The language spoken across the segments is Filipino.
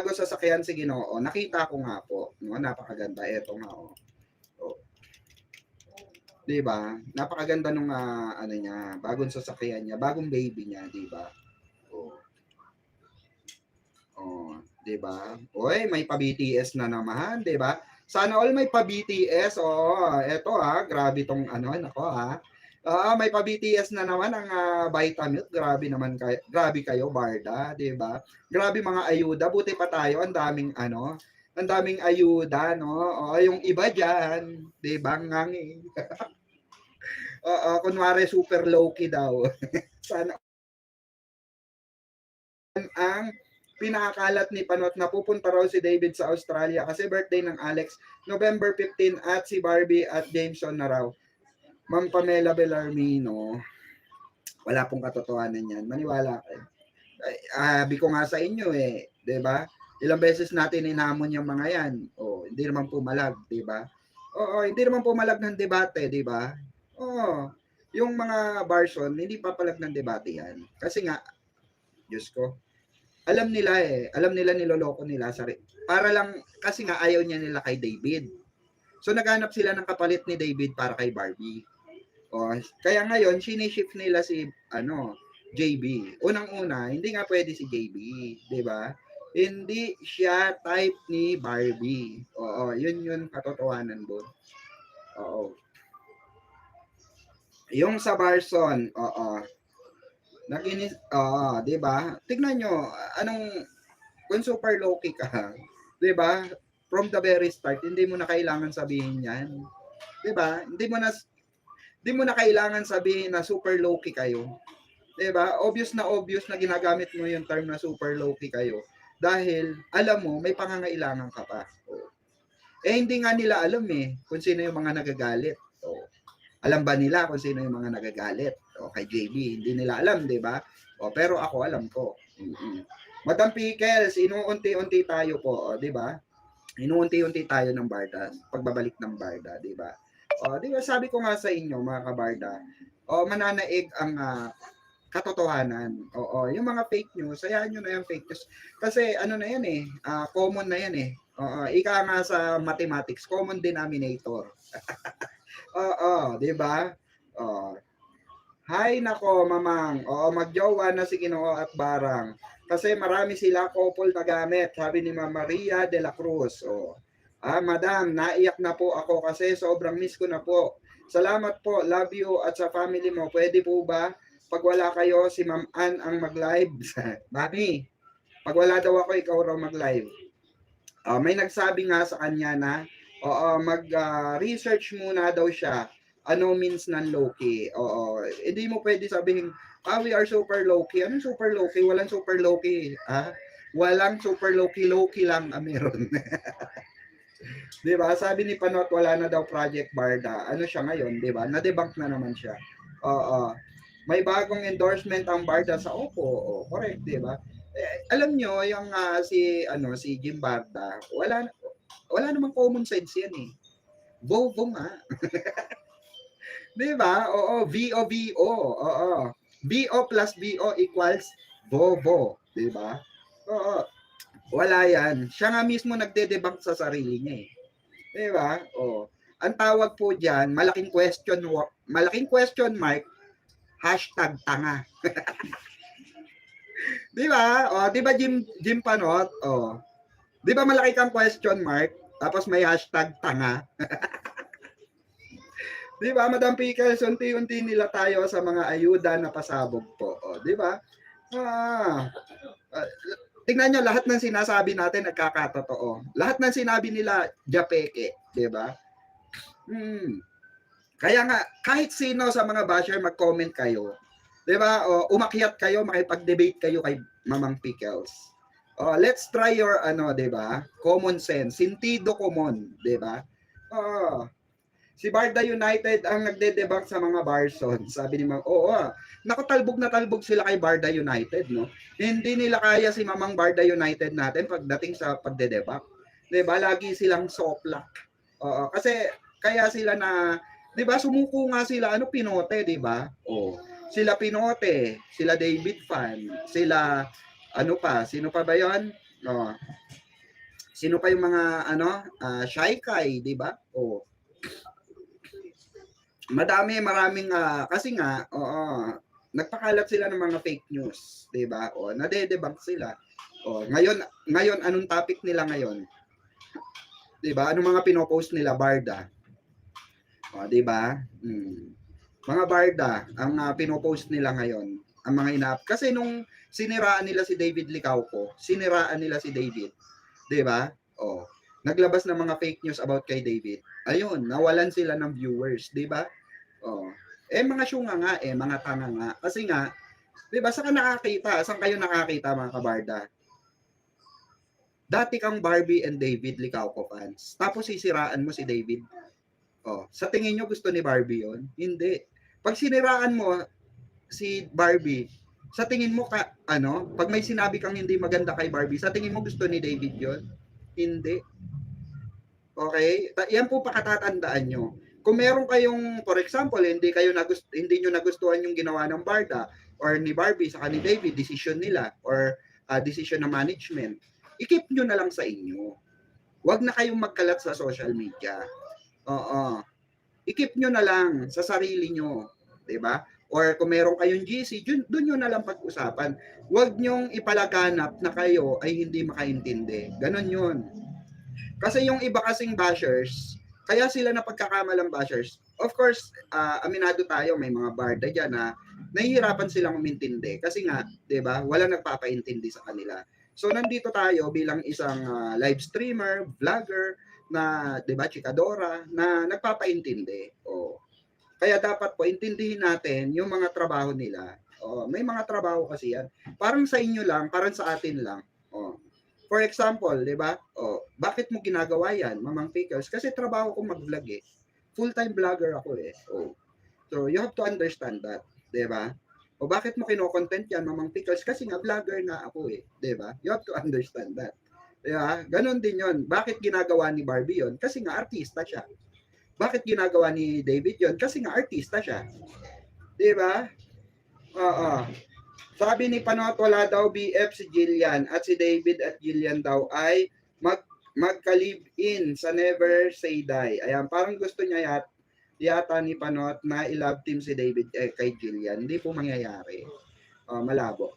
bago sasakyan si Ginoo, nakita ko nga po, no, napakaganda. Eto nga, oh. Oh. 'Di ba? Napakaganda nung ano niya, bagong sasakyan niya, bagong baby niya, 'di ba? Oh. Oh, 'di ba? Oy, may pa-BTS na naman, 'di ba? Sana all may pa-BTS. Oh, eto grabe tong ano, nako may pa-BTS na naman ang Vitamilk. Grabe naman kayo. Grabe kayo, Barda, 'di ba? Grabe mga ayuda, buti pa tayo, ang daming ano, ang daming ayuda, no? Oh, yung iba diyan, 'di ba? Ngangi. Oo, kunwari super low key daw. Sana ang pinakakalat ni Panot na pupunta raw si David sa Australia kasi birthday ng Alex November 15 at si Barbie at Jameson na raw. Ma'am Pamela Bellarmino, wala pong katotohanan yan. Maniwala kayo. Sabi ko nga sa inyo 'di ba? Ilang beses natin inamon yung mga yan. Oh, hindi naman pumalag, 'di ba? Oo, hindi naman pumalag ng debate, 'di ba? Oo. Yung mga Barson, hindi papalag ng debate yan. Kasi nga, Diyos ko, alam nila niloloko nila para lang kasi nga ayaw niya nila kay David. So naghanap sila ng kapalit ni David para kay Barbie. O, kaya ngayon shinishift nila si JB. Unang-una, hindi nga pwede si JB, 'di ba? Hindi siya type ni Barbie. Oo, yun katotohanan doon. Oo. Yung sa Barson, nakinis, 'di ba? Tignan nyo, kung super low-key ka, 'di ba? From the very start, hindi mo na kailangan sabihin 'yan. 'Di ba? Hindi mo na kailangan sabihin na super low-key kayo. 'Di ba? Obvious na ginagamit mo yung term na super low-key kayo dahil alam mo may pangangailangan ka pa. Hindi nga nila alam kung sino yung mga nagagalit. Alam ba nila kung sino yung mga nagagalit? Kay JB, hindi nila alam, 'di ba? Pero ako alam ko. Madam Pickles, inuunti-unti tayo po, 'di ba? Inuunti-unti tayo ng Barda, pagbabalik ng Barda, 'di ba? 'Di ba sabi ko nga sa inyo, mga kabarda, mananaig ang katotohanan. Yung mga fake news, hayaan nyo na yung fake news. Kasi ano na yan common na yan ika nga sa mathematics, common denominator. Di ba? Hay nako, mamang. Magjowa na si Ginoo at Barang. Kasi marami sila couple na gamit, sabi ni Ma'am Maria de la Cruz. Madam, naiyak na po ako kasi sobrang miss ko na po. Salamat po, love you at sa family mo. Pwede po ba pag wala kayo, si Ma'am Ann ang mag-live? Mami, pag wala daw ako, ikaw raw mag-live. May nagsabi nga sa kanya na mag-research muna daw siya ano means ng low-key. Hindi mo pwede sabihin, we are super low-key. Anong super low-key? Walang super low-key. Walang super low-key lang meron. Di ba? Sabi ni Panot, wala na daw Project Barda. Ano siya ngayon, di ba? Na-debunk na naman siya. May bagong endorsement ang Barda sa Oppo. Correct, di ba? Alam nyo, yung si Jim Barda, wala namang common sense yan Bobo nga. Di ba? VO. BO plus BO equals bobo. Di ba? Wala yan. Siya nga mismo nagde-debunk sa sarili niya Di ba? Ang tawag po diyan, malaking question mark, #tanga. Di ba? Di ba Jim Panot? Di ba malaki kang question mark, tapos may #tanga? Di ba, Madam Pickles, unti-unti nila tayo sa mga ayuda na pasabog po. Di ba? Tingnan nyo, lahat ng sinasabi natin nagkakatotoo. Lahat ng sinabi nila, japeke. Di ba? Kaya nga, kahit sino sa mga basher mag-comment kayo, di ba? Umakyat kayo, makipag-debate kayo kay Mamang Pickles. Let's try your, di ba? Common sense. Sentido common, di ba? Si Barda United ang nagde-debunk sa mga Barson. Sabi ni Ma'am, nakutalbog na talbog sila kay Barda United, no? Hindi nila kaya si Mamang Barda United natin pagdating sa pagde-debunk. 'Di ba? Lagi silang soplak. Kasi kaya sila na, 'di ba, sumuko nga sila Pinote, 'di ba? Sila Pinote, sila David Fan, sila sino pa ba 'yon? Oh, sino pa yung mga ano, shy kai, 'di ba? Oh, maraming kasi nga, oo, nagpakalat sila ng mga fake news, 'di ba? O nade-debunk sila. O ngayon anong topic nila ngayon? 'Di ba? Anong mga pino-post nila, Barda? O, 'di ba? Mga Barda ang pino-post nila ngayon, ang mga kasi nung siniraan nila si David Licauco, siniraan nila si David, 'di ba? O, naglabas ng mga fake news about kay David. Ayun, nawalan sila ng viewers, 'di ba? Oh. Mga syunga nga mga tanga nga. Kasi nga, 'di ba, saan ka nakakita? Saan kayo nakakita mga kabarda? Dati kang Barbie and David Licauco fans. Tapos sisiraan mo si David. Oh, sa tingin nyo gusto ni Barbie 'yon? Hindi. Pag siniraan mo si Barbie, sa tingin mo pag may sinabi kang hindi maganda kay Barbie, sa tingin mo gusto ni David 'yon? Hindi. Okay? Yan po pakatatandaan nyo. Kung meron kayong, for example, hindi nyo nagustuhan yung ginawa ng Barda or ni Barbie sa ni David, decision nila or decision ng management, i-keep nyo na lang sa inyo. Huwag na kayong magkalat sa social media. Oo. I-keep nyo na lang sa sarili nyo. 'Di ba? Or kung meron kayong GC, doon nyo na lang pag-usapan. Huwag nyong ipalaganap na kayo ay hindi makaintindi. Ganon yun. Kasi yung iba kasing bashers, kaya sila na pagkakamalang bashers. Of course, aminado tayo, may mga barda dyan na nahihirapan silang umintindi. Kasi nga, 'di ba, wala nagpapaintindi sa kanila. So nandito tayo bilang isang live streamer, vlogger na 'di ba, chikadora na nagpapaintindi. Kaya dapat po intindihin natin yung mga trabaho nila. May mga trabaho kasi yan. Parang sa inyo lang, parang sa atin lang. For example, 'di ba? Bakit mo ginagawa 'yan, Mamang Pickles? Kasi trabaho ko mag-vlog eh. Full-time vlogger ako eh. So you have to understand that, 'di ba? Bakit mo kino-content 'yan, Mamang Pickles? Kasi nga vlogger nga ako eh, 'di ba? You have to understand that. 'Di ba? Ganon din 'yon. Bakit ginagawa ni Barbie 'yon? Kasi nga artista siya. Bakit ginagawa ni David 'yon? Kasi nga artista siya. 'Di ba? Oo. Sabi ni Panot, wala daw BF si Jillian at si David at Jillian daw ay magka-live-in sa Never Say Die. Ayan, parang gusto niya yata ni Panot na i-love team si David kay Jillian. Hindi po mangyayari. Malabo.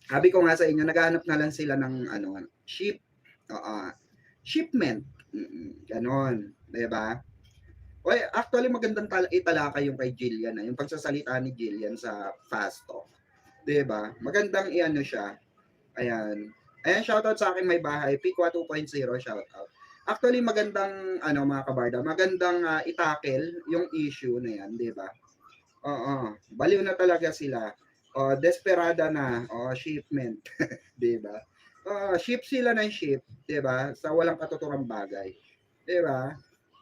Sabi ko nga sa inyo, naghahanap na lang sila ng shipment. Ganon. Diba? Actually, magandang italakay yung kay Jillian yung pagsasalita ni Jillian sa Fast Talk. 'Di ba? Magandang iano siya. Ayan. Shoutout sa akin may bahay, Pikwa 2.0, shoutout. Actually, magandang mga kabarda, magandang itakel yung issue na yan, 'di ba? Baliw na talaga sila. Desperada na, shipment, 'di ba? Ship sila ng ship, 'di ba? Sa walang katuturang bagay. 'Di ba?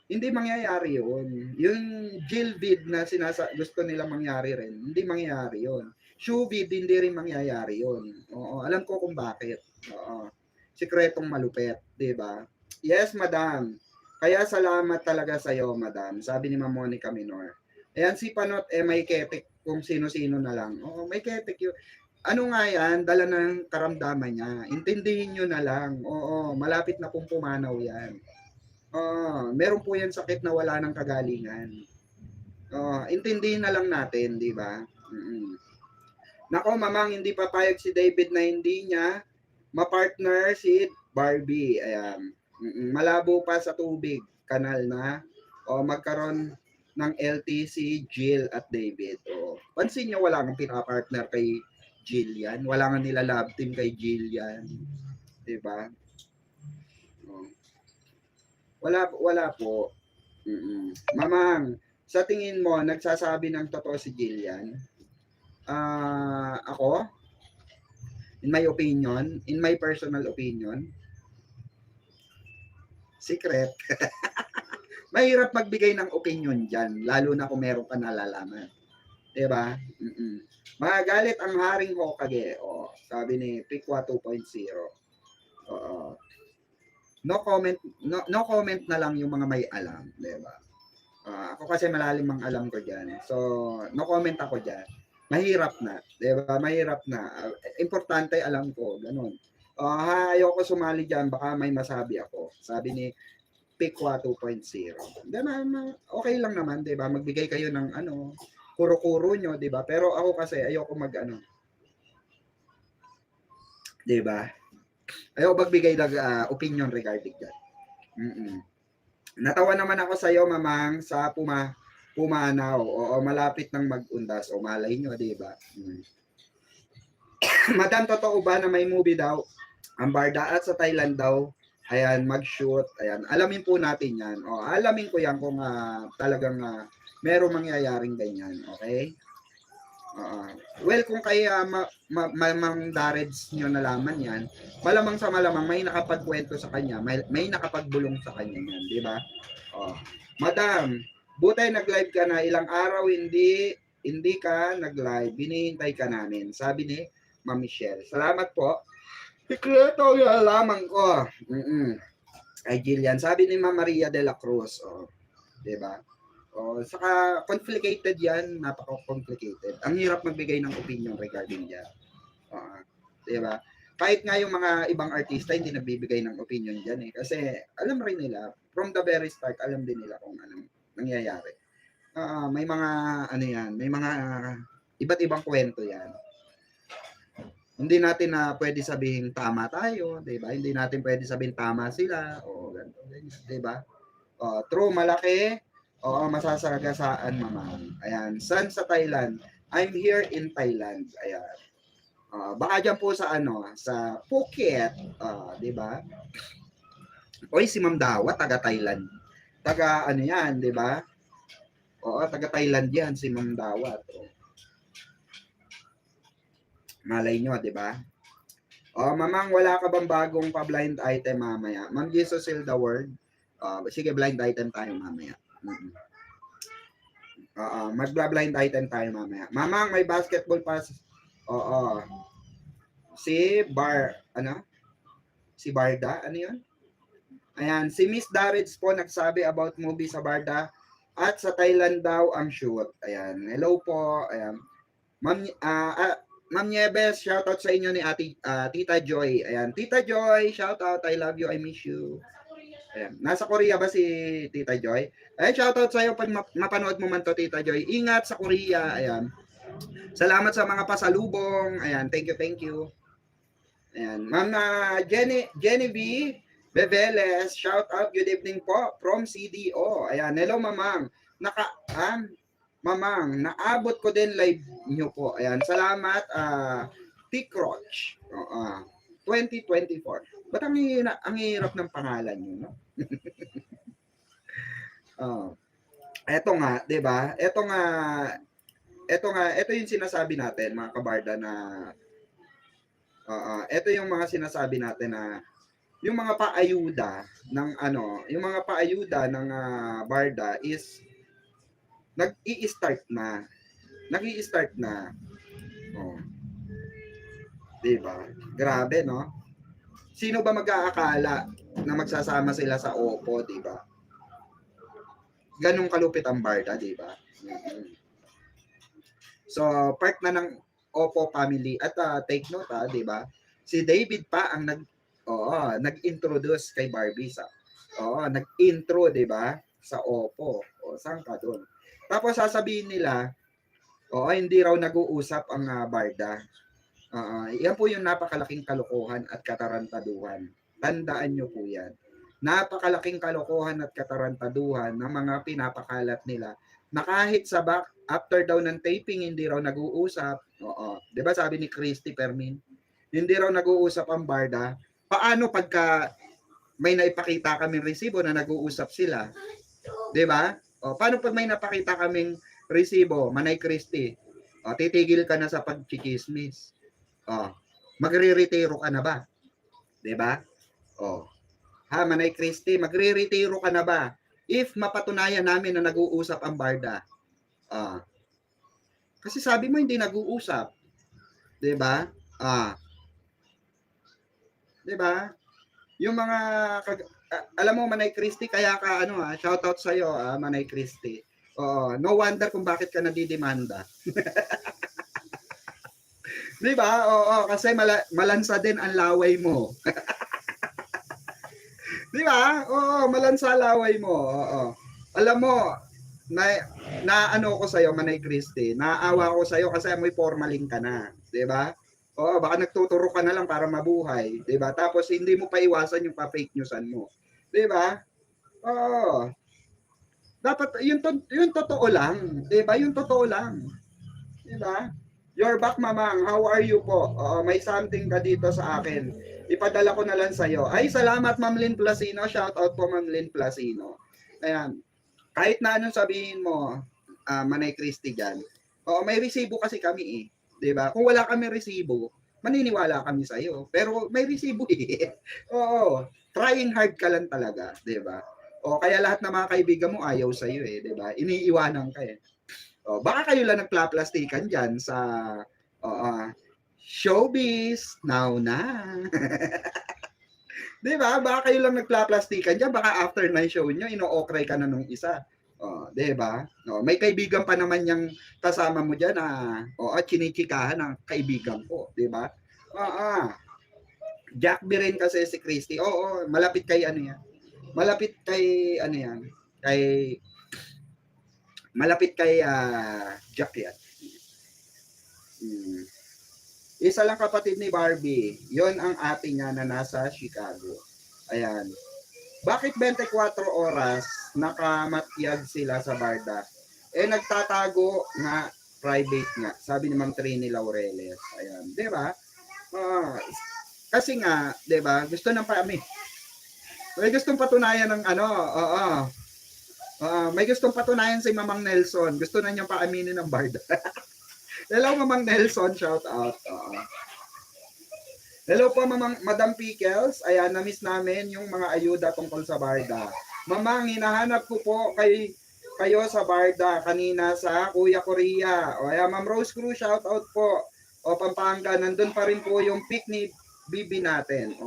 Hindi mangyayari yun. Yung Jilvid na gusto nila mangyari rin, hindi mangyayari yun. Shuvid, hindi rin mangyayari yun. Alam ko kung bakit. Sikretong malupet, di ba? Yes, madam. Kaya salamat talaga sa'yo, madam. Sabi ni Ma'am Monica Minor. Ayan, si Panot, may ketek kung sino-sino na lang. May ketek yun. Ano nga yan, dala ng karamdaman niya. Intindihin nyo na lang. Malapit na pong pumanaw yan. Meron po yan sakit na wala ng kagalingan. Intindihin na lang natin, di ba? Nako, mamang, hindi papayag si David na hindi niya mapartner si Barbie. Ayan. Malabo pa sa tubig, kanal na. Magkaroon ng LTC, Jill at David. Pansin niyo, wala nang pinapartner kay Jillian. Wala nga nila love team kay Jillian. Di ba? Wala po. Mamang, sa tingin mo, nagsasabi ng totoo si Jillian? Ako, in my personal opinion, secret. Mahirap magbigay ng opinion dyan, lalo na kung meron ka nalalaman. Diba? Magalit ang Haring Hokage. Sabi ni Pikwa 2.0. No comment na lang yung mga may alam, 'di ba? Ako kasi malalim ang alam ko diyan. So, no comment ako diyan. mahirap na, 'di ba? Mahirap na. Importante alam ko, gano'n. Ayoko sumali diyan baka may masabi ako. Sabi ni Pikwa 2.0. Di ba, okay lang naman, 'di ba? Magbigay kayo ng ano, kuro-kuro nyo, 'di ba? Pero ako kasi ayoko mag ano, 'di ba? Ayoko magbigay ng opinion regarding that. Mm-mm. Natawa naman ako sa iyo, Mamang, sa pumanaw. Oo, malapit nang mag-undas. O malay nyo, 'di ba? Madam, totoo ba na may movie daw ang Barda at sa Thailand daw? Ayan, mag-shoot. Ayan, alamin po natin 'yan. O, alamin ko 'yan kung talagang merong mangyayaring ganyan, okay? Well, kung kaya Mang Dareds nyo nalaman yan, malamang sa malamang may nakapagkwento sa kanya, may nakapagbulong sa kanya yan, di ba? Madam, buti nag-live ka na, ilang araw hindi ka nag-live, binihintay ka namin, sabi ni Ma'am Michelle. Salamat po. Sikreto yung alaman ko. Ay Jillian, sabi ni Ma'am Maria de la Cruz, di ba? Saka complicated yan, napaka-complicated. Ang hirap magbigay ng opinion regarding yan. Di ba? Kahit nga yung mga ibang artista hindi nagbibigay ng opinion dyan eh. Kasi alam rin nila, from the very start, alam din nila kung anong nangyayari. May mga, ano yan, may mga iba't ibang kwento yan. Hindi natin na pwede sabihin tama tayo, di ba? Hindi natin pwede sabihin tama sila, o ganito, di ba? True, malaki. Oo, masasagasaan, Mamang. Ayan, saan sa Thailand? I'm here in Thailand. Ayan. Baka dyan po sa ano, sa Phuket, 'di ba? Oy, si Ma'am Dawa taga Thailand. Taga ano 'yan, 'di ba? Oo, taga Thailand 'yan si Ma'am Dawa. Malay nyo, 'di ba? Mamang, wala ka bang bagong pa-blind item mamaya? Ma'am Jesus Heal the Word. Sige, blind item tayo mamaya. Magba-blind item tayo mamaya. Mamang, may basketball pass. Oo. Si Barda, ano 'yun? Ayan, si Miss Darits po nagsabi about movie sa Barda at sa Thailand daw ang shoot. Ayan, hello po. Ayan. Ma'am Nieves, shoutout sa inyo ni Tita Joy. Ayan, Tita Joy, shoutout. I love you, I miss you. Ayan. Nasa Korea ba si Tita Joy? Ayan, shoutout sa iyo pag mapanood mo man to, Tita Joy. Ingat sa Korea. Ayan. Salamat sa mga pasalubong. Ayan, thank you. Ayan. Ma'am Genevieve Beveles, shoutout. Good evening po from CDO. Ayan, hello Mamang. Mamang, naabot ko din live nyo po. Ayan, salamat. T-Crotch. 2024. Ba't ang hirap ng pangalan nyo, no? Eto nga, 'di ba? Ito yung sinasabi natin, mga kabarda, na ito yung mga sinasabi natin na yung mga paayuda ng barda is nag-i-start na. Diba? Grabe, no? Sino ba mag-aakala na magsasama sila sa OPPO, diba? Ganong kalupit ang barda, diba? So, part na ng OPPO family. At take note, diba? Si David pa ang nag-introduce kay Barbie sa nag-intro, diba? Sa OPPO. Saan ka doon? Tapos sasabihin nila, hindi raw nag-uusap ang barda. Yan po yung napakalaking kalokohan at katarantaduhan. Tandaan nyo po yan. Napakalaking kalokohan at katarantaduhan ng mga pinapakalat nila na kahit sa back, after daw ng taping, hindi raw nag-uusap. Diba sabi ni Christy Permin? Hindi raw nag-uusap ang barda. Paano pagka may naipakita kaming resibo na nag-uusap sila? Diba? Paano pag may napakita kaming resibo, Manay Christy? Titigil ka na sa pagchikismis. Magre-retiro ka na ba? 'Di ba? Manay Christy, magre-retiro ka na ba? If mapatunayan namin na nag-uusap ang barda. Kasi sabi mo hindi nag-uusap. 'Di ba? 'Di ba? Yung mga alam mo, Manay Christy, kaya ka shoutout sa iyo, Manay Christy. No wonder kung bakit ka nadidemanda. Di ba? Oo, kasi malansa din ang laway mo. Di ba? Oo, malansa laway mo. Oo. Alam mo, na ano ko sa'yo, Manay Christy, naawa ko sa'yo kasi amoy formalin ka na. Di ba? Oo, baka nagtuturo ka na lang para mabuhay. Di ba? Tapos hindi mo pa iwasan yung pa-fake newsan mo. Di ba? Oo. Dapat, yung totoo lang. Di ba? Yung totoo lang. Di ba? You're back, Mamang. How are you po? May something ka dito sa akin. Ipadala ko na lang sa'yo. Ay, salamat, Ma'am Lynn Placino. Shout out po, Ma'am Lynn Placino. Ayan. Kahit na anong sabihin mo, Manay Christy dyan. May resibo kasi kami eh. 'Di ba? Kung wala kami resibo, maniniwala kami sa iyo. Pero may resibo eh. Oo. Trying hard ka lang talaga, 'di ba? Kaya lahat ng mga kaibigan mo ayaw sa iyo eh, 'di ba? Iniiwanan ka eh. Baka kayo lang nagplaplastikan diyan sa showbiz now na. 'Di ba? Baka kayo lang nagplaplastikan diyan, baka after ng show niyo ino-okray ka na nung isa. 'Di ba? May kaibigan pa naman yang kasama mo diyan na chinichikahan ng kaibigan ko, 'di ba? Jack B rin kasi si Christy. Oo, malapit kay ano yan. Malapit kay ano yan. Malapit kay Jack yan. Isa lang kapatid ni Barbie. Yon ang ate niya na nasa Chicago. Ayan. Bakit 24 oras nakamatyag sila sa barda? Nagtatago nga private nga. Sabi ni Ma'am Trini Laureles. Ayan. Di ba? Kasi nga, di ba? Gusto ng pami. May gustong patunayan ng ano. May gustong patunayan si Mamang Nelson. Gusto na niyang paaminin ng barda. Hello, Mamang Nelson. Shout out. Hello po, Madam Pickles. Ayan, na-miss namin yung mga ayuda tungkol sa barda. Mamang, hinahanap ko po kayo sa barda kanina sa Kuya Korea. Ayan, Ma'am Rose Cruz, shout out po. Pampanga, nandun pa rin po yung pick ni Bibi natin.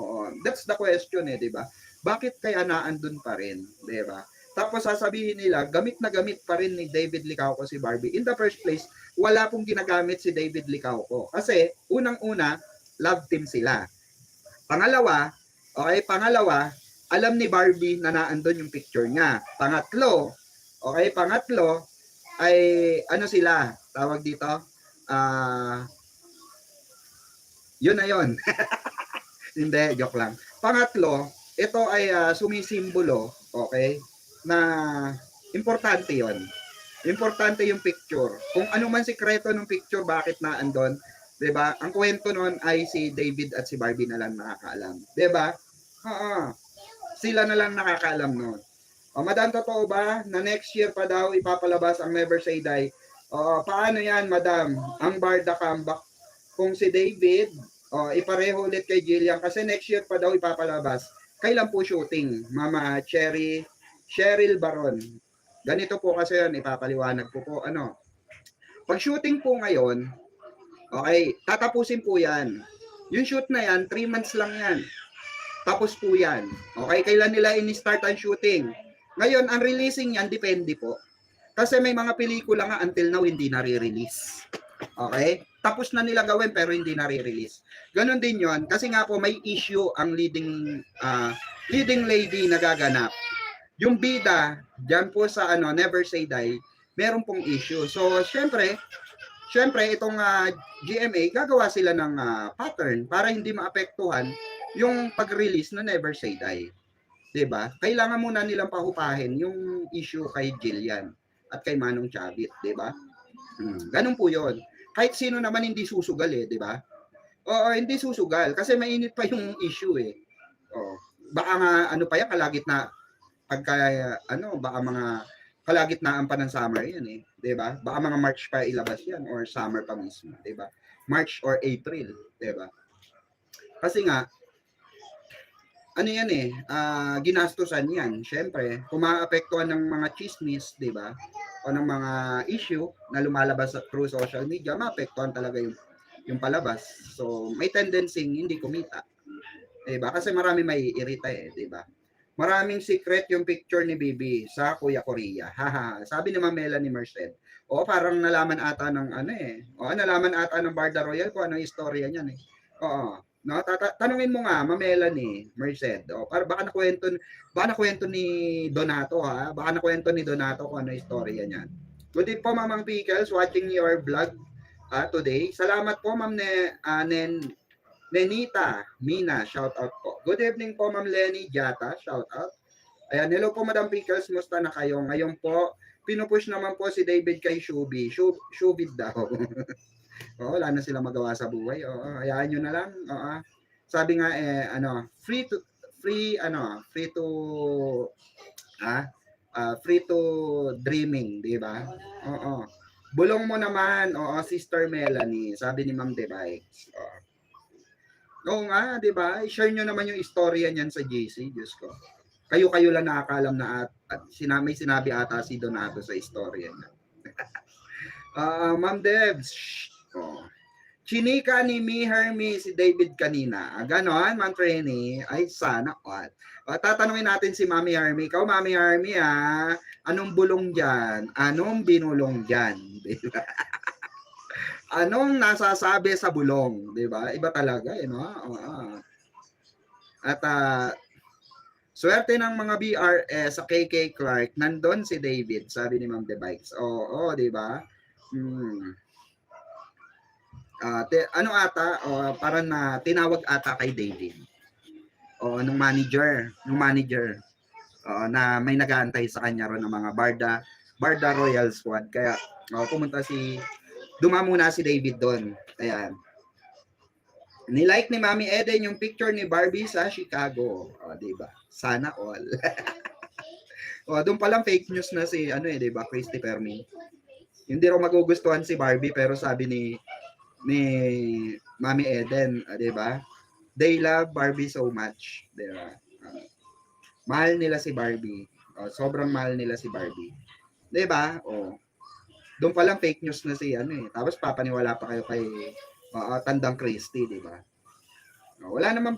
That's the question di ba? Bakit kaya naandun pa rin, di ba? Tapos sasabihin nila, gamit na gamit pa rin ni David Licauco si Barbie. In the first place, wala pong ginagamit si David Licauco. Kasi, unang-una, love team sila. Pangalawa, alam ni Barbie na naandun yung picture niya. Pangatlo, ay ano sila, tawag dito, yun na yun. Hindi, joke lang. Pangatlo, ito ay sumisimbolo, na importante yon. Importante yung picture. Kung ano man sikreto ng picture, bakit naandun, 'di ba? Ang kwento noon ay si David at si Barbie na lang nakakaalam, 'di ba? Sila na lang nakakaalam noon. Madam, totoo ba na next year pa daw ipapalabas ang Never Say Die? Paano 'yan, Madam? Ang barda comeback kung si David, ipareho ulit kay Jillian kasi next year pa daw ipapalabas. Kailan po shooting, Mama Cheryl Baron? Ganito po kasi yan, ipapaliwanag po ano. Pag shooting po ngayon, tatapusin po yan. Yung shoot na yan, 3 months lang yan. Tapos po yan. Kailan nila in-start ang shooting? Ngayon, ang releasing yan, depende po. Kasi may mga pelikula nga until now hindi nare-release. Tapos na nila gawin pero hindi nare-release. Ganon din yon kasi nga po may issue ang leading lady na gaganap. Yung bida, dyan po sa Never Say Die, meron pong issue. So, syempre itong GMA, gagawa sila ng pattern para hindi maapektuhan yung pag-release na Never Say Die. 'Di ba? Kailangan muna nilang pahupahin yung issue kay Jillian at kay Manong Chavit, 'di ba? Ganun po 'yon. Kahit sino naman hindi susugal 'di ba? Hindi susugal kasi mainit pa yung issue eh. Baka nga pa yan kalagitnaan pagka baka mga kalagitnaan pa ng summer yan eh, 'di ba? Baka mga March pa ilabas yan or summer pa mismo, 'di ba? March or April, 'di ba? Kasi nga yan ginastusan yan. Syempre, kung maapektuhan ng mga chismis, 'di ba? O ng mga issue na lumalabas through social media, maapektuhan talaga yung palabas. So, may tendency hindi kumita. 'Di ba? Kasi marami may irita 'di ba? Maraming secret yung picture ni Bibi sa Kuya Korea. Haha. Sabi ni Ma'am Melanie Merced. Oo, parang nalaman ata ng ano eh. Oo, nalaman ata ng Barda Royal kung ano yung istorya niyan eh. Oo. No, tanungin mo nga, Ma'am Melanie, Merced. O, para baka nakwento ni Donato ha. Baka nakwento ni Donato kung ano yung istorya niyan. Good day po, Mamang Pickles, watching your vlog today. Salamat po, Ma'am Nenita Mina, shout out po. Good evening po, Ma'am Lenny Jata, shout out. Ayan, hello po Madam Pickles, musta na kayo? Ngayon po, pinupush naman po si David kay Shubi. Shubid daw. Oo, wala na sila magawa sa buhay. Oo, hayaan nyo na lang. Oo. Sabi nga free to free to dreaming, di ba? Oo. Bulong mo naman, oo, Sister Melanie, sabi ni Ma'am Debikes. Oo. Oo nga, di ba? I-share nyo naman yung istorya niyan sa JC, Diyos ko. Kayo lang nakakalam na at may sinabi ata si Donato sa istorya niya. Ma'am Debs, oh. Chinika ni Mi Hermie si David kanina. Ganon, Ma'am Trini. Ay, sana all. Tatanungin natin si Mami Hermie. Ikaw, Mami Hermie, anong bulong dyan? Anong binulong dyan? Diba? Anong nasasabi sa bulong? Diba? Iba talaga, eh, no? At swerte ng mga BRS sa KK Clark, nandun si David, sabi ni Ma'am Debikes. Oo, di ba? Ano ata, parang na tinawag ata kay David. Nung manager na may nag-aantay sa kanya ron ng mga Barda Royal Squad. Kaya dumamo na si David doon. Ayan. Nilike ni Mami Eden yung picture ni Barbie sa Chicago. Di ba? Sana all. Doon pa lang fake news na si di ba, Christy Fermi. Hindi raw magugustuhan si Barbie pero sabi ni Mami Eden, di ba? They love Barbie so much, di ba? Mahal nila si Barbie. Sobrang mahal nila si Barbie. Di ba? Doon pa lang fake news na si Tapos papaniwala pa kayo kay Tandang Christy, di ba? Wala namang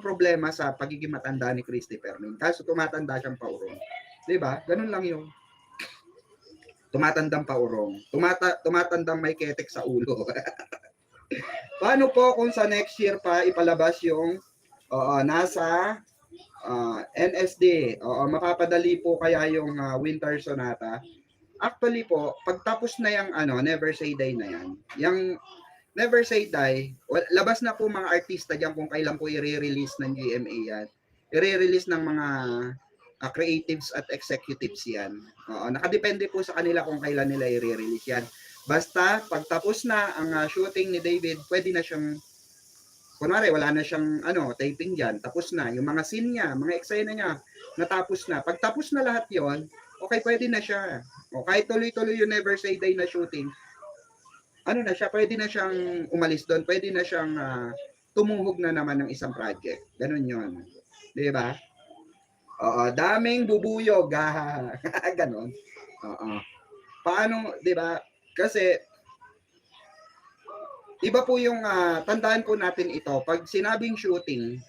problema sa pagiging matanda ni Christy Fermin. Kaso tumatanda siyang paurong. 'Di ba? Ganun lang 'yung tumatandang paurong. Tumatandang may ketek sa ulo. Paano po kung sa next year pa ipalabas yung nasa NSD? Mapapadali po kaya yung Winter Sonata? Actually po, pagtapos na yung Never Say Die na yan, yung Never Say Die, labas na po mga artista dyan kung kailan po i-release ng GMA yan. I-release ng mga creatives at executives yan. Nakadepende po sa kanila kung kailan nila i-release yan. Basta, pagtapos na ang shooting ni David, pwede na siyang, kunwari, wala na siyang taping dyan, tapos na. Yung mga scene niya, mga eksena niya, natapos na. Pagtapos na lahat yon, okay, pwede na siya. Kahit tuloy-tuloy yung Never Say Die na shooting, na siya, pwede na siyang umalis doon, pwede na siyang tumuhog na naman ng isang project. Ganun yun. Di ba? Daming bubuyog. Ganon. Paano, di ba? Kasi, iba po yung, tandaan po natin ito, pag sinabing shooting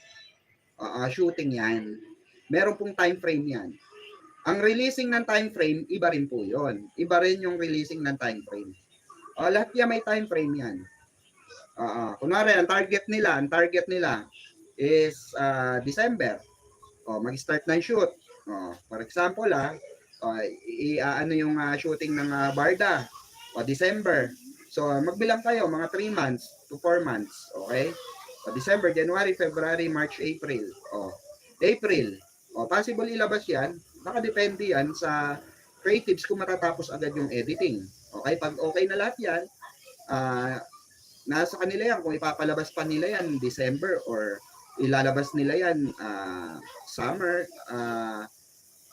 yan, meron pong time frame yan. Ang releasing ng time frame, iba rin po yun. Iba rin yung releasing ng time frame. Lahat yan may time frame yan. Kunwari, ang target nila is December. Mag-start ng shoot. For example, yung shooting ng Barda. December. So, magbilang kayo, mga 3 months to 4 months. Okay? December, January, February, March, April. April. Possible ilabas yan. Nakadepende yan sa creatives kung matatapos agad yung editing. Okay? Pag okay na lahat yan, nasa kanila yan. Kung ipapalabas pa nila yan December or ilalabas nila yan summer,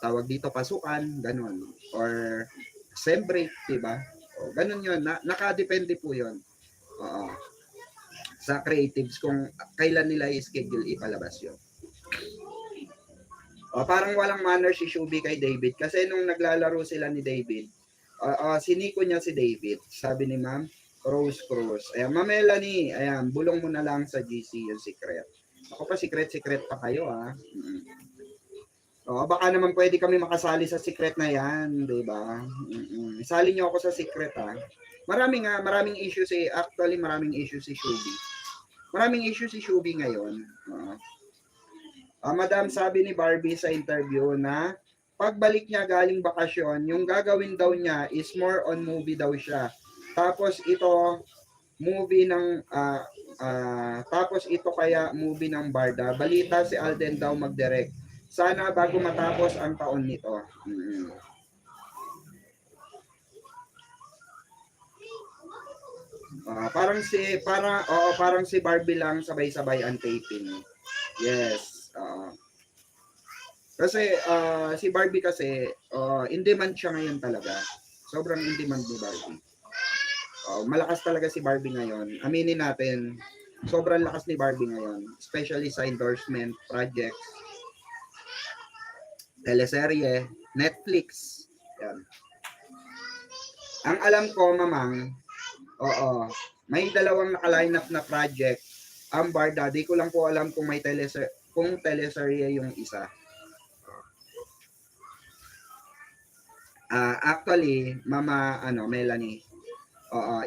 tawag dito pasukan, ganun. Or sem break, diba? Ganun yun. Nakadepende po yun. Sa creatives kung kailan nila i-schedule ipalabas yun. Parang walang manner si Shubi kay David kasi nung naglalaro sila ni David, siniko niya si David, sabi ni Ma'am Rose Cruz. Ayan, Ma'am Melanie, ayan, bulong mo na lang sa GC yung secret. Ako pa, secret pa kayo, Baka naman pwede kami makasali sa secret na yan, di ba? Isali niyo ako sa secret, ha? Maraming issue actually maraming issue si Shubi. Maraming issue si Shubi ngayon. Madam, sabi ni Barbie sa interview na pagbalik niya galing bakasyon, yung gagawin daw niya is more on movie daw siya. Tapos ito, movie ng tapos ito kaya movie ng Barda. Balita si Alden daw mag-direct. Sana bago matapos ang taon nito. Parang si Barbie lang sabay-sabay ang taping. Yes. Kasi si Barbie kasi in demand siya ngayon talaga. Sobrang in demand ni Barbie. Malakas talaga si Barbie ngayon. Aminin natin, sobrang lakas ni Barbie ngayon, especially sa endorsement projects, teleserye, Netflix. Yan. Ang alam ko, mamang, may dalawang naka-line up na project ang Barda. Di ko lang po alam kung may teleserye yung isa. Actually, Mama Melanie,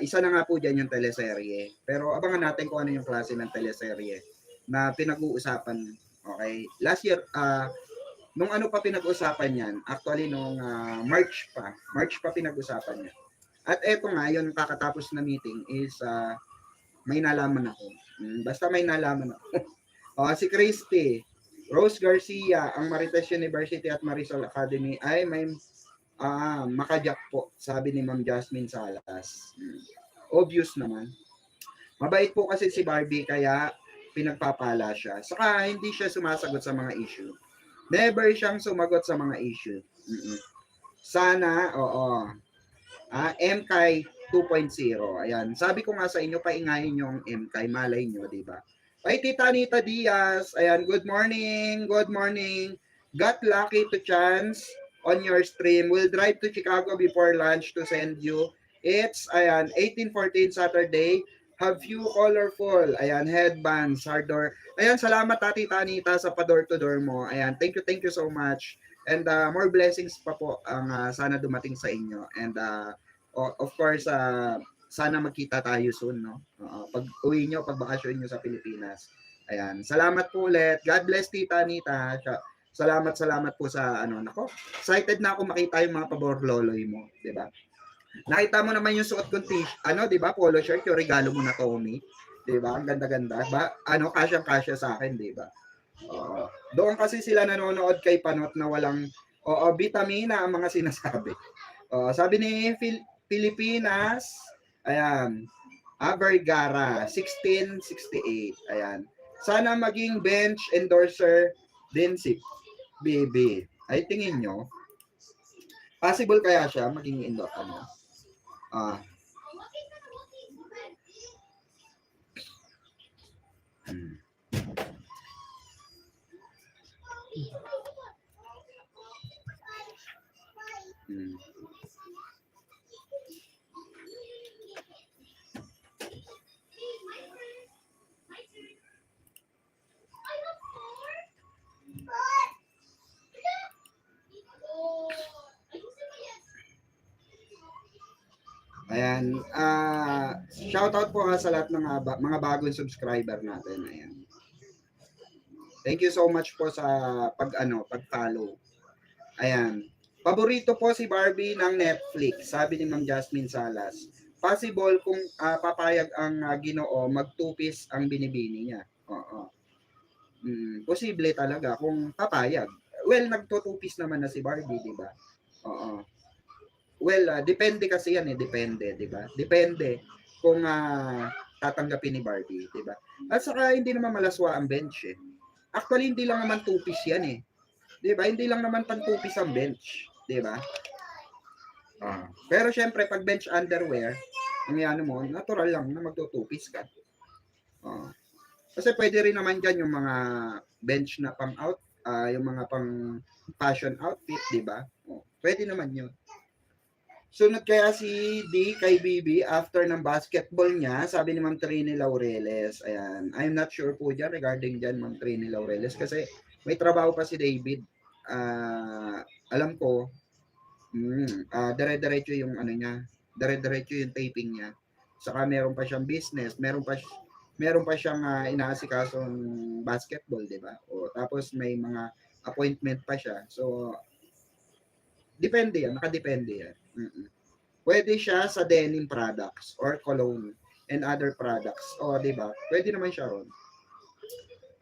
isa na nga po dyan yung teleserye. Pero abangan natin kung ano yung klase ng teleserye na pinag-uusapan. Okay? Last year, nung ano pa pinag-usapan yan? Actually, nung March pa pinag-usapan yan. At eto nga, yung kakatapos na meeting is may nalaman ako. Basta may nalaman ako. Si Christy, Rose Garcia, ang Marites University at Marisol Academy ay may makajak po, sabi ni Ma'am Jasmine Salas. Obvious naman. Mabait po kasi si Barbie kaya pinagpapala siya. Saka hindi siya sumasagot sa mga issue. Never siyang sumagot sa mga issue. Sana, MKay 2.0. Ayan. Sabi ko nga sa inyo, paingayin yung MKay. Malay nyo, di ba? Ay, Tita Anita Diaz. Ayan, good morning. Good morning. Got lucky to chance on your stream. We'll drive to Chicago before lunch to send you. It's, 18-14 Saturday. Have you colorful, headbands, harddoor. Salamat Tita Anita sa pa-door-to-door mo. Thank you so much. And more blessings pa po ang sana dumating sa inyo. And of course, sana magkita tayo soon, no? Pag uwi nyo, pag bakasyon nyo sa Pilipinas. Salamat po ulit. God bless Tita Anita. Salamat po sa nako. Excited na ako makita yung mga pabor-loloy mo, 'di ba? Nakita mo naman yung suot kong t-shirt, 'di ba? Polo shirt, yung regalo mo na Tommy, 'di ba? Ang ganda-ganda. Kasyang-kasya sa akin, 'di ba? Doon kasi sila nanonood kay Panot na walang vitamina ang mga sinasabi. Sabi ni Pilipinas, Vergara, 1668. Sana maging bench endorser din si Baby. Ay, tingin nyo, possible kaya siya maging shoutout po sa lahat ng mga bagong subscriber natin. Thank you so much po sa pag-follow. Paborito po si Barbie ng Netflix, sabi ni Ma'am Jasmine Salas. Possible kung papayag ang Ginoo, magtupis ang binibini niya. Posible talaga kung papayag. Well, nagtutupis naman na si Barbie, di ba? Well, depende kasi yan depende, di ba? Depende kung tatanggapin ni Barbie, di ba? At saka hindi naman malaswa ang bench Actually, hindi lang naman tupis yan di ba? Hindi lang naman pantupis ang bench, di ba? Pero syempre, pag bench underwear, ang mo, natural lang na magtutupis ka. Kasi pwede rin naman dyan yung mga bench na pang-out, yung mga pang-fashion outfit, di ba? Pwede naman yun. Sunod kaya si D kay Bibi after ng basketball niya, sabi ni Ma'am Trini Laureles. I'm not sure po dyan regarding dyan, Ma'am Trini Laureles, kasi may trabaho pa si David. alam ko, dire-diretso yung ano niya, dire-diretso yung taping niya. Saka meron pa siyang business, meron pa siyang inaasikasong basketball, 'di ba? O tapos may mga appointment pa siya. So depende yan, nakadepende yan. Pwede siya sa denim products or cologne and other products. O, 'di ba? Pwede naman siya ron.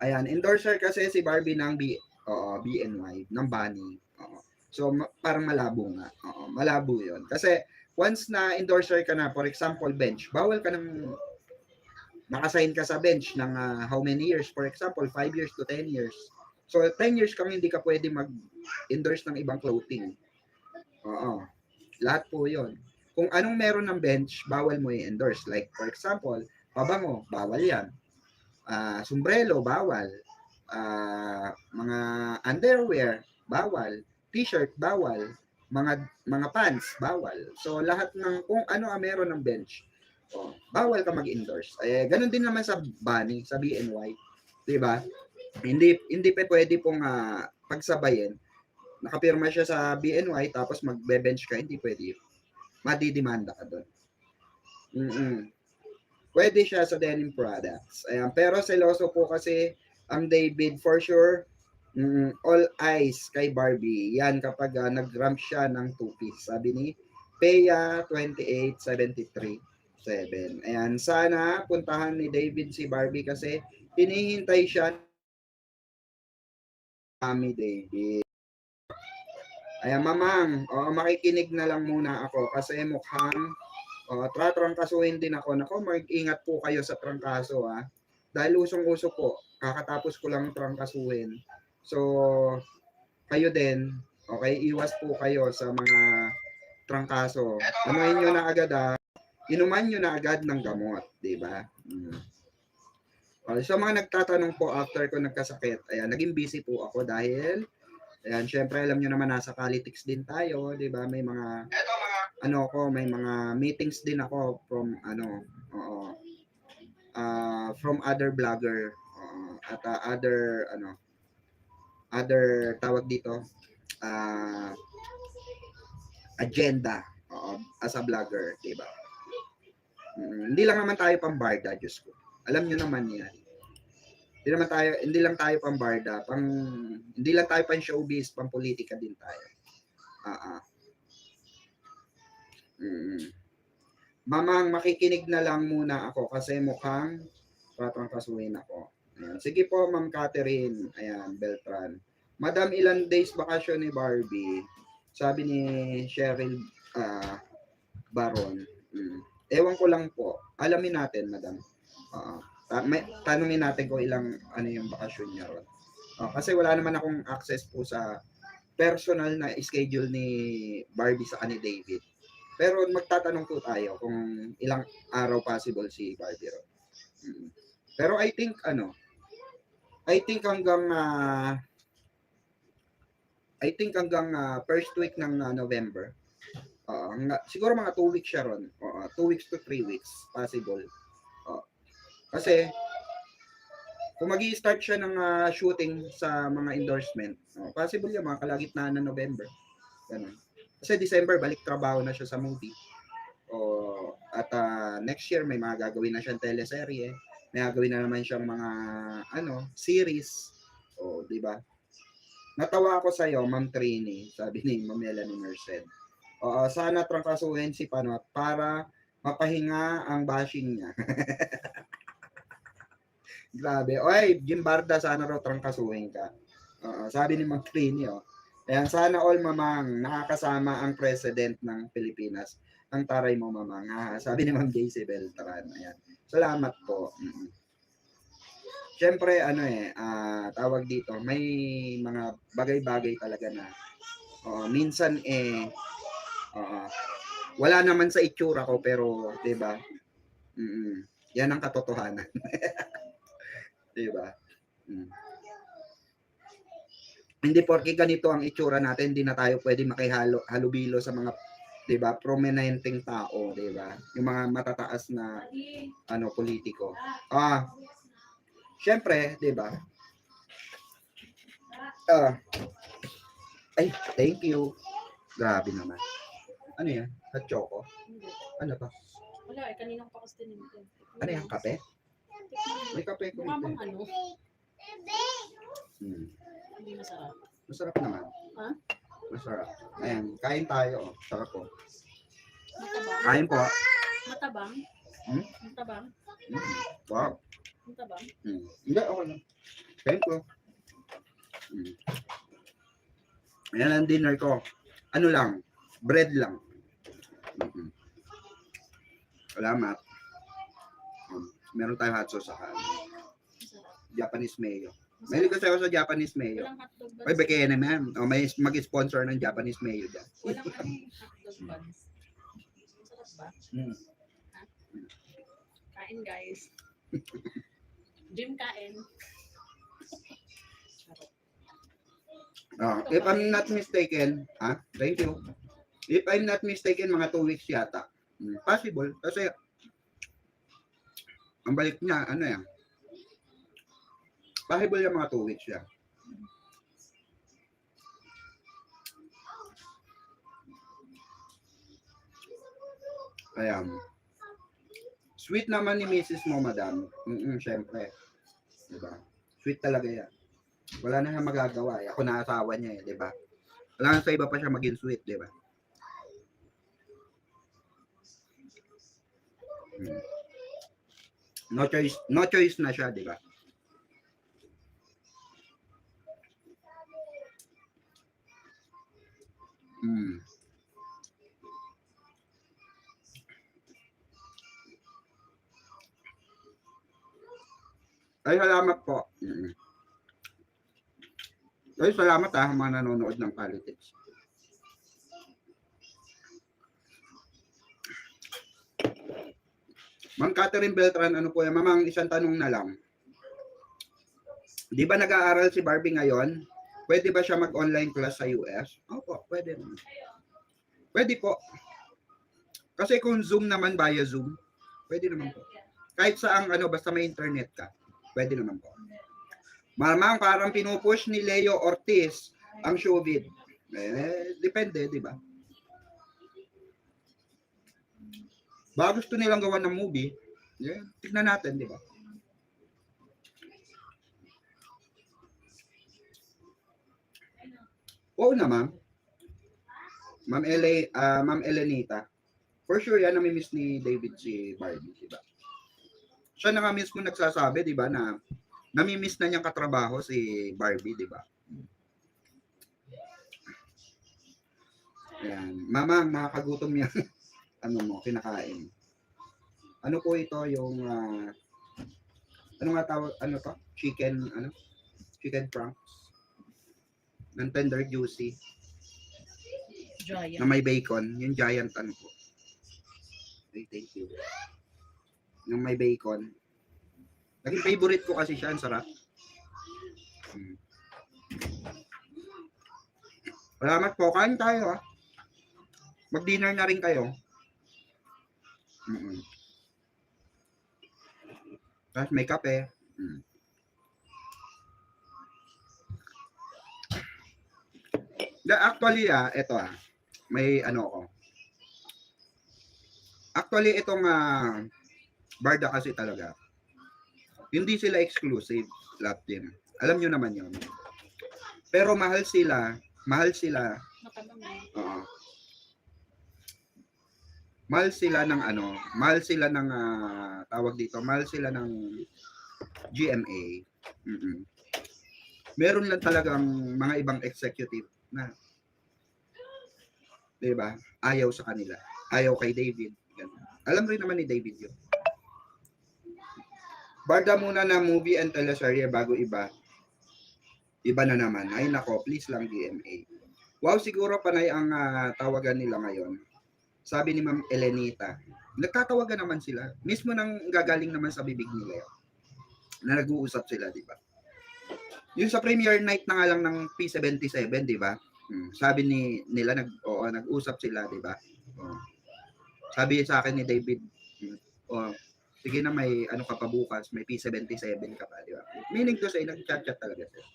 Ayan, endorser kasi si Barbie ng BNY, ng Bunny. Oo. So, parang malabo nga. Oo, malabo yun. Kasi, once na endorser ka na, for example, bench, bawal ka ng nakasign ka sa bench ng how many years? For example, 5 years to 10 years. So, 10 years kang hindi ka pwede mag-endorse ng ibang clothing. Oo. Lahat po yun. Kung anong meron ng bench, bawal mo i-endorse. Like, for example, pabango, bawal yan. Sombrero, bawal. Mga underwear, bawal. T-shirt, bawal. Mga pants, bawal. So, lahat ng kung ano ang meron ng bench, bawal ka mag-endorse. Ganun din naman sa Bunny, sa BNY. Diba? Hindi pa pwede pong pagsabayin. Nakapirma siya sa BNY tapos magbe-bench ka, hindi pwede. Madidemanda ka doon. Pwede siya sa denim products. Ayan. Pero seloso po kasi ang David for sure, all eyes kay Barbie. Yan kapag nag-ramp siya ng 2-piece. Sabi ni Peya 2873.7. Ayan. Sana puntahan ni David si Barbie kasi hinihintay siya Mami David. Ayan, mamang, makikinig na lang muna ako kasi mukhang trangkasuhin din ako. Nako, mag-ingat po kayo sa trangkaso Dahil usong-uso po, kakatapos ko lang trangkasuhin. So, kayo din, okay, iwas po kayo sa mga trangkaso. Anuhin nyo na agad inuman nyo na agad ng gamot, di ba? So, mga nagtatanong po after ko nagkasakit, ayan, naging busy po ako dahil ayan, syempre alam niyo naman nasa politics din tayo, 'di ba? May mga may mga meetings din ako from from other vlogger at other tawag dito agenda as a vlogger, 'di ba? Hindi lang naman tayo pambarda, Diyos ko. Alam niyo naman 'yan. Hindi lang tayo pambarda, hindi lang tayo pang showbiz, pang politika din tayo. Mamang, makikinig na lang muna ako kasi mukhang tatrangkasuhin ako. Ayan. Sige po, Ma'am Catherine. Ayan, Beltran. Madam, ilan days bakasyon ni Barbie? Sabi ni Cheryl Baron. Ewan ko lang po. Alamin natin, Madam. Tanungin natin kung ilang yung bakasyon niya ron. Kasi wala naman akong access po sa personal na schedule ni Barbie sa ni David. Pero magtatanong po tayo kung ilang araw possible si Barbie ron. Pero I think hanggang first week ng November. Siguro mga 2 weeks siya ron. 2 weeks to 3 weeks possible. Kasi kung magi-start siya ng shooting sa mga endorsement, possible yung mga kalagitnaan ng November. Ganun. Kasi December, balik trabaho na siya sa movie. At next year, may mga gagawin na siyang teleserye. May gagawin na naman siyang mga series. Di ba? Natawa ako sa iyo, Ma'am Trini, sabi ni Ma'am Melanie Merced. Sana trangkasuhin si Panot para mapahinga ang bashing niya. Grabe. Oy, Gimbarda, sana raw trangkasuhin ka. Sabi ni Ma'am Trini, Ayan, sana all mamang nakakasama ang president ng Pilipinas. Ang taray mo, mamang. Sabi ni Ma'am JC Beltran. Ayan. Salamat po. Siyempre, tawag dito, may mga bagay-bagay talaga na minsan wala naman sa itsura ko pero 'di ba? Yan ang katotohanan. 'Di ba? Hindi porke ganito ang itsura natin, hindi na tayo pwede makihalubilo sa mga 'di ba, prominenteng tao, 'di ba? Yung mga matataas na politiko. Siyempre, 'di ba? Ay, thank you. Grabe naman. Ano yan? Hot choco? Hindi. Ano to? Wala eh, kanina ko pa kasi tinignan. Ano yan? Kape? May kape ko Mukha ito. bang ano? Hindi masarap. Masarap naman. Ha? Masarap. Ayan, kain tayo. Oh. Sarap po. Matabang? Kain po. Matabang? Hmm? Matabang? Wow. Matabang? Hindi, okay lang. Kain po. Ayan ang dinner ko. Ano lang? Bread lang. Salamat. Meron tayong hot sauce sa Masarap. Japanese mayo. Mahilig kasi ako sa Japanese mayo. Walang hotdog buns. Ay, baka na man. O, may mag-sponsor ng Japanese mayo dyan. Walang hotdog buns. Masarap ba? Ha? Kain guys. Jim kain. Charot. If I'm not mistaken, thank you. If I'm not mistaken, mga 2 weeks yata. Possible. Kasi, ang balik niya, ano yan? Possible yung mga 2 weeks yan. Ayan. Sweet naman ni Mrs. mo, madam. Siyempre. Diba? Sweet talaga yan. Wala na siyang magagawa. Ako na asawa niya eh, diba? Wala na sa iba pa siya maging sweet, diba? No choice na siya, diba? Ay, salamat po. Ay, salamat mga nanonood ng politics. Ma'am Catherine Beltran, ano po yan? Mamang isang tanong na lang. Di ba nag-aaral si Barbie ngayon? Pwede ba siya mag-online class sa US? Opo, pwede naman. Pwede po. Kasi kung Zoom naman, via Zoom, pwede naman po. Kahit saang basta may internet ka, pwede naman po. Mamang parang pinupush ni Leo Ortiz ang showbiz. Depende, di ba? Baka gusto nilang gawa ng movie, tignan natin, di ba? Oo na, ma'am. Ma'am Elenita. For sure yan, namimiss ni David si Barbie, di ba? Siya na nga mismo nagsasabi, di ba, na namimiss na niyang katrabaho si Barbie, di ba? Ayan. Mama, nakakagutom yan. Kinakain. Ano po ito yung ano nga tawag, to? Chicken franks. Ng tender juicy. Giant. Na may bacon. Yung giant po. Okay, thank you. Yung may bacon. Naging favorite ko kasi siya. Ang sarap. Salamat po. Kain tayo Mag-dinner na rin kayo. Tapos may kape. Actually, ito may ko. Actually, itong Barda kasi talaga. Hindi sila exclusive, love team. Alam nyo naman yun. Pero mahal sila. Mahal sila ng tawag dito, mahal sila ng GMA. Meron lang talagang mga ibang executive na, diba? Ayaw sa kanila. Ayaw kay David. Ganun. Alam rin naman ni David yun. Barda muna na movie and teleserye bago iba. Iba na naman. Ay nako, please lang GMA. Wow, siguro panay ang tawagan nila ngayon. Sabi ni Ma'am Elenita, nagtatawagan naman sila. Mismo nang gagaling naman sa bibig nila yun. Na nag-uusap sila, di ba? Yung sa premiere night na nga lang ng P77, di ba? Sabi nila, nag-usap sila, di ba? Sabi sa akin ni David, sige na may ka pa bukas, may P77 ka pa, di ba? Meaning to say, nag-chat-chat talaga sila.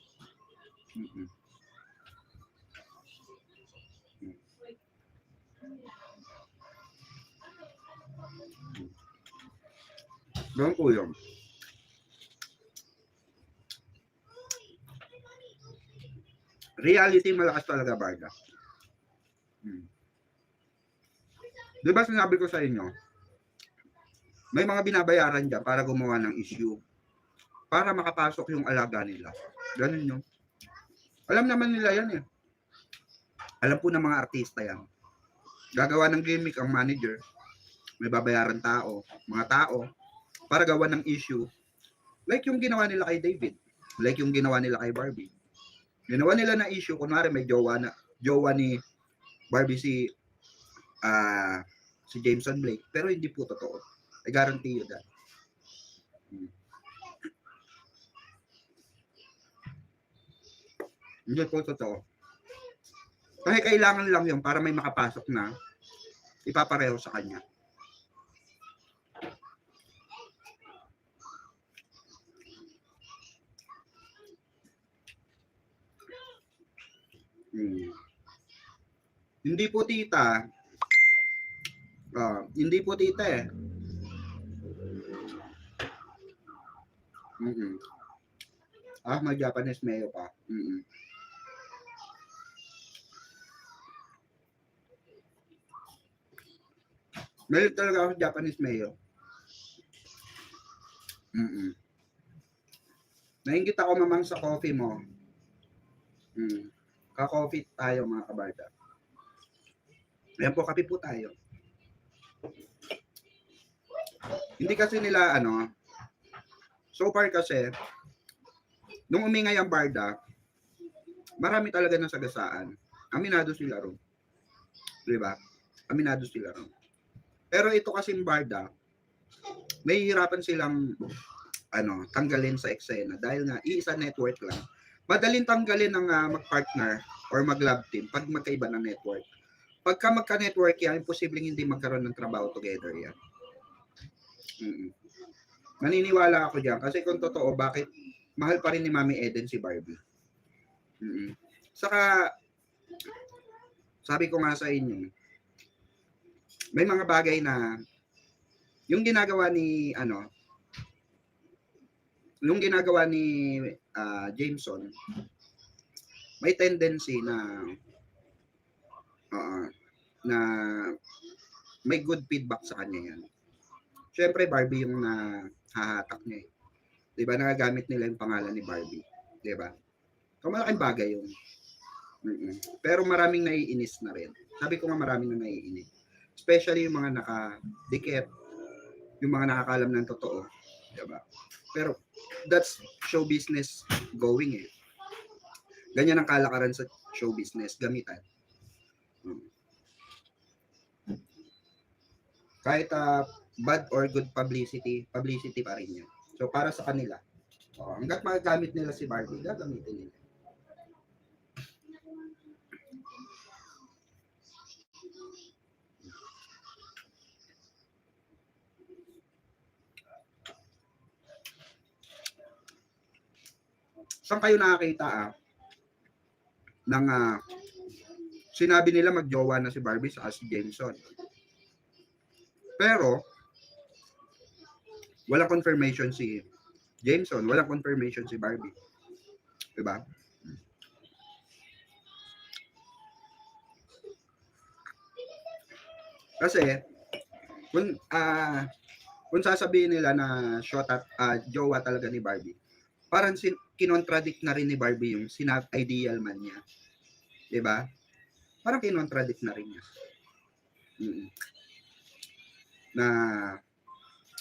Ganun po yun. Reality, malakas talaga Barda. Di ba sinabi ko sa inyo, may mga binabayaran dyan para gumawa ng issue. Para makapasok yung alaga nila. Ganun yun. Alam naman nila yan eh. Alam po ng mga artista yan. Gagawa ng gimmick ang manager. May babayaran mga tao, para gawa ng issue. Like yung ginawa nila kay David. Like yung ginawa nila kay Barbie. Ginawa nila na issue, kunwari may jowa ni Barbie si Jameson Blake, pero hindi po totoo. I guarantee you that. Hindi po totoo. Kasi kailangan lang yun para may makapasok na ipapareho sa kanya. Hindi po tita. Hindi po tita eh. May Japanese mayo pa. Meron talaga ako Japanese mayo. Nainggit ako mamang sa coffee mo. Ka-coffee tayo mga kabarda. Ayan po, kape po tayo. Hindi kasi nila so far kasi nung umingay ang Barda, marami talaga ng sagasaan. Aminado sila ron. Diba? Aminado sila ron. Pero ito kasing Barda, may hirapan silang tanggalin sa eksena dahil nga iisa network lang. Madaling tanggalin ng mag-partner or mag-love team pag magkaiba ng network. Pagka magka-network yan, imposibleng hindi magkaroon ng trabaho together yan. Maniniwala ako diyan kasi kung totoo, bakit mahal pa rin ni Mami Eden si Barbie. Saka sabi ko nga sa inyo, may mga bagay na yung ginagawa ni Jameson, may tendency na may good feedback sa kanya yan. Siyempre Barbie yung nahahatak niya eh. Diba, nagagamit nila yung pangalan ni Barbie. Diba? So malaking bagay yun. Pero maraming naiinis na rin. Sabi ko nga maraming na naiinis. Especially yung mga nakadikit, yung mga nakakalam ng totoo. Diba? Pero that's show business going eh. Ganyan ang kalakaran sa show business, gamitan. Kahit bad or good publicity pa rin yan. So para sa kanila, hanggat magagamit nila si Barbie, gagamitin nila. Saan kayo nakakita ng sinabi nila magjowa na si Barbie sa si Jameson? Pero walang confirmation si Jameson, walang confirmation si Barbie. Diba? Kasi kung sasabihin nila na jowa talaga ni Barbie, parang kinontradict na rin ni Barbie yung ideal man niya. Diba? Parang kinontradict na rin niya. Na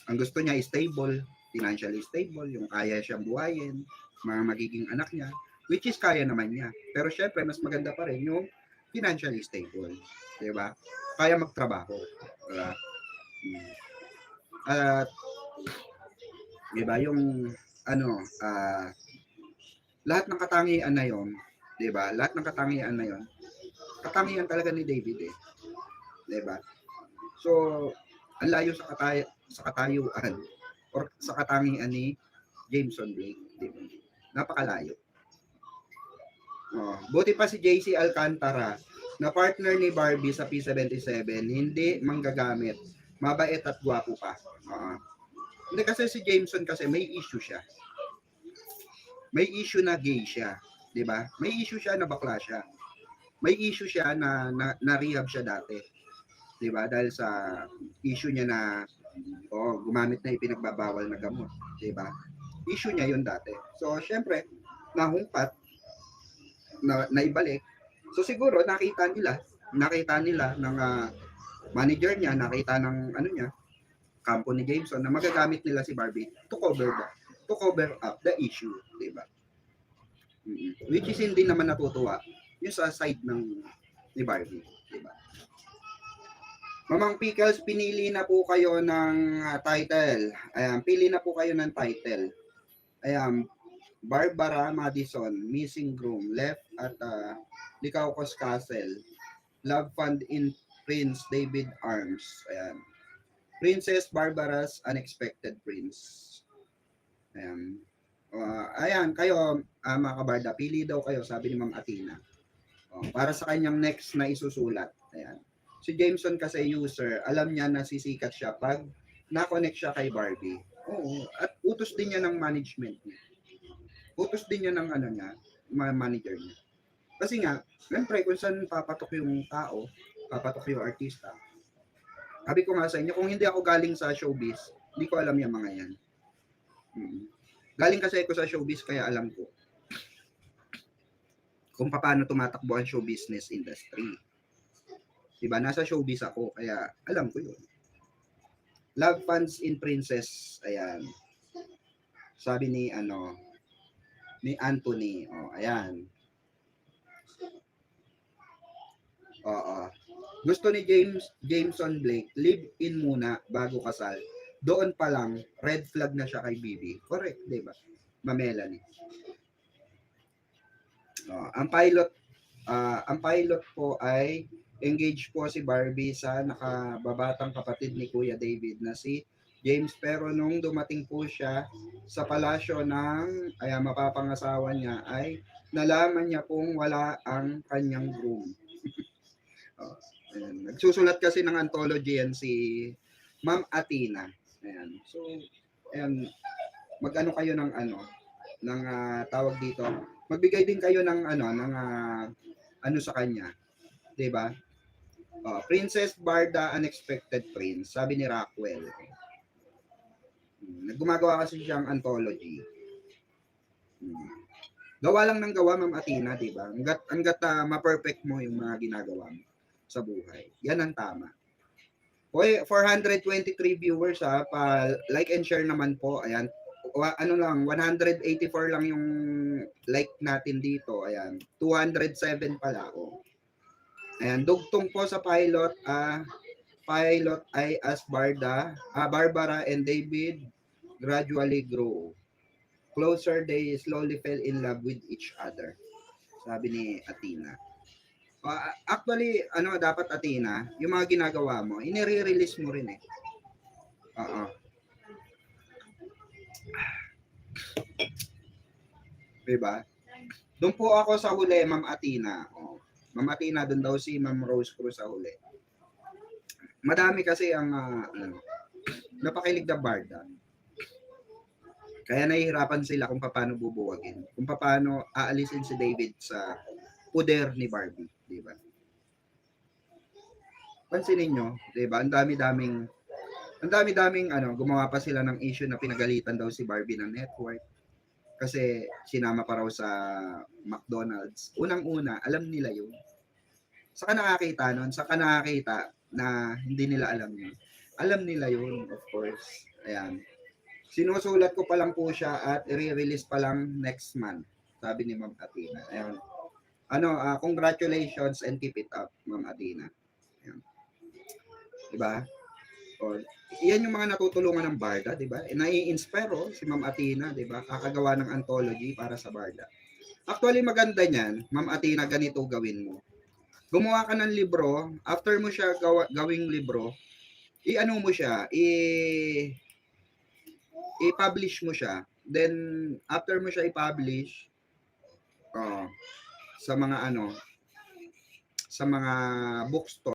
ang gusto niya is stable, financially stable, yung kaya siyang buhayin, mga magiging anak niya, which is kaya naman niya. Pero syempre, mas maganda pa rin yung financially stable. Diba? Kaya magtrabaho. Diba? At diba, yung lahat ng katangian na yon, diba? Lahat ng katangian na yon, katangian talaga ni David eh. Diba? So, ang layo sa katayuan or sa katangian ni Jameson Blake. Diba? Napakalayo. Buti pa si JC Alcantara na partner ni Barbie sa P77, hindi manggagamit, mabait at gwapo pa. Hindi kasi si Jameson kasi may issue siya. May issue na gay siya, 'di ba? May issue siya na bakla siya. May issue siya na rehab siya dati, 'di ba? Dahil sa issue niya na gumamit na ipinagbabawal na gamot, 'di ba? Issue niya 'yun dati. So, syempre, nahungkat na naibalik. So siguro nakita nila ng manager niya, nakita ng ano niya, kampo ni Jameson na magagamit nila si Barbie to cover up the issue, 'di ba? Which is hindi naman natutuwa yung sa side ng ni Barbie, 'di ba? Mamang Pickles, pinili na po kayo ng title. Ayan, pili na po kayo ng title. Ayan, Barbara Madison, Missing Groom, left at Licaucos Castle. Love Fund in Prince David Arms. Ayan. Princess Barbara's Unexpected Prince. Ayan. Ayan, kayo, mga kabarda, pili daw kayo, sabi ni Ma'am Athena. Para sa kanyang next na isusulat. Ayan. Si Jameson kasi user, alam niya na sisikat siya pag na-connect siya kay Barbie. Oo, at utos din niya ng management niya. Utos din niya ng ano niya, manager niya. Kasi nga, siyempre kung saan papatok yung tao, papatok yung artista. Sabi ko nga sa inyo, kung hindi ako galing sa showbiz, hindi ko alam yung mga yan. Galing kasi ako sa showbiz, kaya alam ko kung paano tumatakbo ang show business industry. Diba? Nasa showbiz ako, kaya alam ko yun. Love Funds in Princess, ayan. Sabi ni Anthony, ayan. Gusto ni Jameson Blake, live in muna bago kasal. Doon pa lang, red flag na siya kay Bibi. Correct, di ba? Mamelanie. Ang pilot po ay engaged po si Barbie sa nakababatang kapatid ni Kuya David na si James, pero nung dumating po siya sa palasyo ng mapapangasawa niya ay nalaman niya pong wala ang kanyang groom. Nagsusulat kasi ng anthology yan si Ma'am Athena. Ayan. So, ayan, mag-ano kayo ng tawag dito. Magbigay din kayo ng sa kanya. 'Di ba? Princess Barda Unexpected Prince, sabi ni Rockwell. Gumagawa kasi siyang anthology. Gawa lang ng gawa, Ma'am Athena, 'di ba? Hangga't ma-perfect mo yung mga ginagawa mo sa buhay. Yan ang tama. Hoy, 423 viewers like and share naman po. Ayan. 184 lang yung like natin dito. Ayan. 207 pala ako. Ayan, dugtong po sa pilot. Pilot ay as Barbara and David gradually grow. Closer, they slowly fell in love with each other. Sabi ni Athena. Actually, dapat Athena, yung mga ginagawa mo, inire-release mo rin eh. Diba? Doon po ako sa huli, Ma'am Athena. Ma'am Athena, doon daw si Ma'am Rose Cruz sa huli. Madami kasi ang napakilig na Barda. Kaya nahihirapan sila kung paano bubuwagin. Kung paano aalisin si David sa puder ni Barbie. Diba? Pansinin nyo, diba? Ang dami-daming gumawa pa sila ng issue na pinagalitan daw si Barbie ng network. Kasi sinama pa raw sa McDonald's. Unang-una, alam nila yun. Saka nakakita nun, na hindi nila alam yun. Alam nila yun, of course. Ayan. Sinusulat ko pa lang po siya at i-release pa lang next month. Sabi ni Ma'am Athena. Ayan. Congratulations and keep it up, Ma'am Athena. Ayan. Diba? Yan yung mga natutulungan ng Barda, diba? Nai-inspire si Ma'am Athena, diba? Kakagawa ng anthology para sa Barda. Actually, maganda niyan, Ma'am Athena, ganito gawin mo. Gumawa ka ng libro, after mo siya gawing libro, i-ano mo siya, i-publish mo siya. Then, after mo siya i-publish, sa mga bookstore,